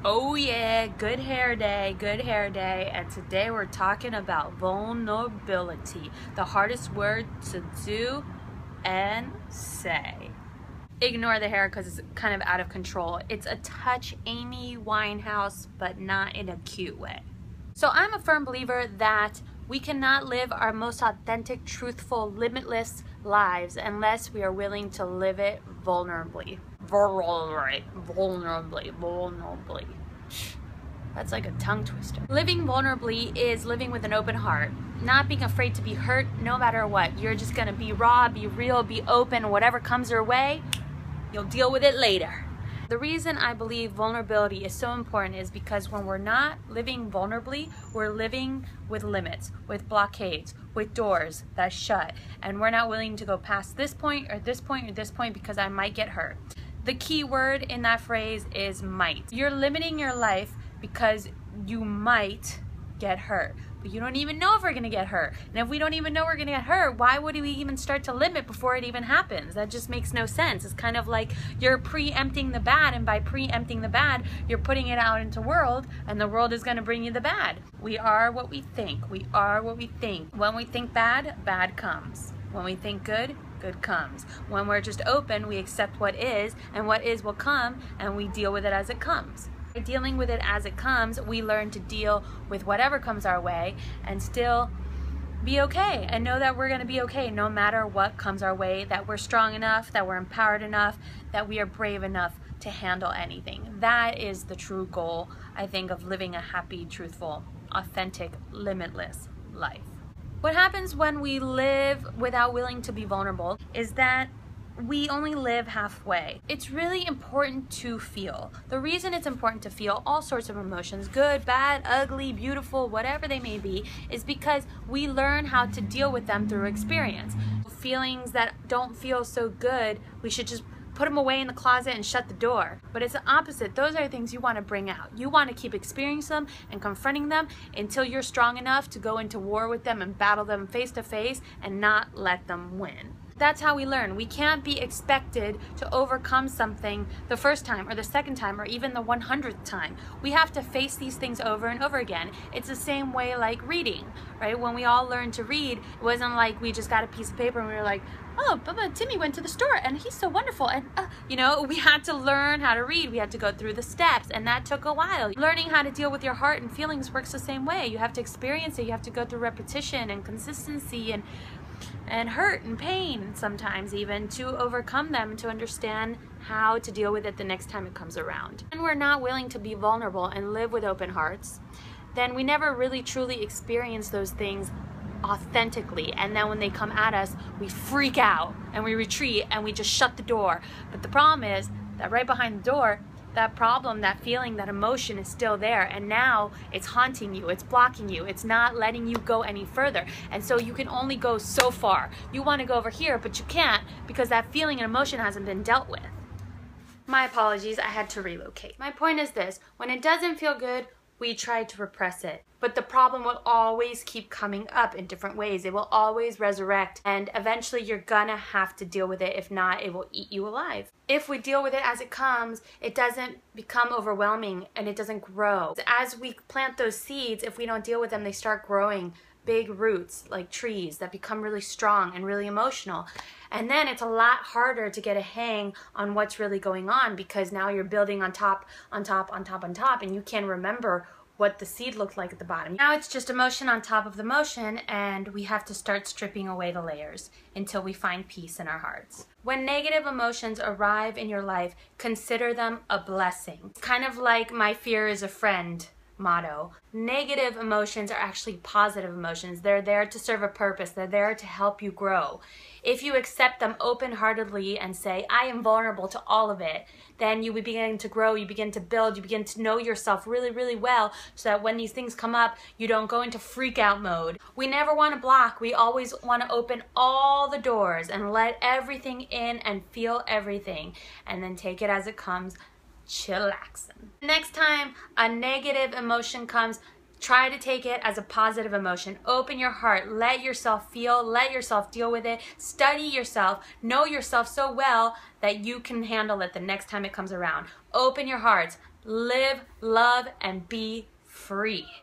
Oh yeah, good hair day, and today we're talking about vulnerability, the hardest word to do and say. Ignore the hair because it's kind of out of control. It's a touch Amy Winehouse, but not in a cute way. So I'm a firm believer that we cannot live our most authentic, truthful, limitless lives unless we are willing to live it vulnerably. Vulnerably. That's like a tongue twister. Living vulnerably is living with an open heart, not being afraid to be hurt no matter what. You're just gonna be raw, be real, be open, whatever comes your way, you'll deal with it later. The reason I believe vulnerability is so important is because when we're not living vulnerably, we're living with limits, with blockades, with doors that shut, and we're not willing to go past this point or this point or this point because I might get hurt. The key word in that phrase is might. You're limiting your life because you might get hurt, but you don't even know if we're gonna get hurt. And if we don't even know we're gonna get hurt, why would we even start to limit before it even happens? That just makes no sense. It's kind of like you're preempting the bad, and by preempting the bad, you're putting it out into the world, and the world is gonna bring you the bad. We are what we think. We are what we think. When we think bad, bad comes. When we think good, good comes. When we're just open, we accept what is, and what is will come, and we deal with it as it comes. By dealing with it as it comes, we learn to deal with whatever comes our way and still be okay and know that we're going to be okay no matter what comes our way, that we're strong enough, that we're empowered enough, that we are brave enough to handle anything. That is the true goal, I think, of living a happy, truthful, authentic, limitless life. What happens when we live without willing to be vulnerable is that we only live halfway. It's really important to feel. The reason it's important to feel all sorts of emotions, good, bad, ugly, beautiful, whatever they may be, is because we learn how to deal with them through experience. Feelings that don't feel so good, we should just put them away in the closet and shut the door. But it's the opposite. Those are things you want to bring out. You want to keep experiencing them and confronting them until you're strong enough to go into war with them and battle them face to face and not let them win. That's how we learn. We can't be expected to overcome something the first time or the second time or even the 100th time. We have to face these things over and over again. It's the same way like reading, right? When we all learned to read, it wasn't like we just got a piece of paper and we were like, oh, Timmy went to the store and he's so wonderful. And, we had to learn how to read. We had to go through the steps, and that took a while. Learning how to deal with your heart and feelings works the same way. You have to experience it. You have to go through repetition and consistency and hurt and pain sometimes even to overcome them, to understand how to deal with it the next time it comes around. And we're not willing to be vulnerable and live with open hearts, then we never really truly experience those things authentically, and then when they come at us, we freak out and we retreat and we just shut the door. But the problem is that right behind the door, that problem, that feeling, that emotion is still there, and now it's haunting you, it's blocking you, it's not letting you go any further, and so you can only go so far. You want to go over here, but you can't because that feeling and emotion hasn't been dealt with. My apologies, I had to relocate. My point is this: when it doesn't feel good, we try to repress it, but the problem will always keep coming up in different ways. It will always resurrect, and eventually you're gonna have to deal with it. If not, it will eat you alive. If we deal with it as it comes, it doesn't become overwhelming and it doesn't grow. As we plant those seeds, if we don't deal with them, they start growing big roots like trees that become really strong and really emotional. And then it's a lot harder to get a hang on what's really going on because now you're building on top, on top, on top, on top, and you can't remember what the seed looked like at the bottom. Now it's just emotion on top of the emotion, and we have to start stripping away the layers until we find peace in our hearts. When negative emotions arrive in your life, consider them a blessing. It's kind of like my fear is a friend motto. Negative emotions are actually positive emotions. They're there to serve a purpose. They're there to help you grow. If you accept them open-heartedly and say, I am vulnerable to all of it, then you begin to grow, you begin to build, you begin to know yourself really, really well, so that when these things come up, you don't go into freak out mode. We never want to block. We always want to open all the doors and let everything in and feel everything, and then take it as it comes, chillaxing. Next time a negative emotion comes, try to take it as a positive emotion. Open your heart, let yourself feel, let yourself deal with it, study yourself, know yourself so well that you can handle it the next time it comes around. Open your hearts, live, love, and be free.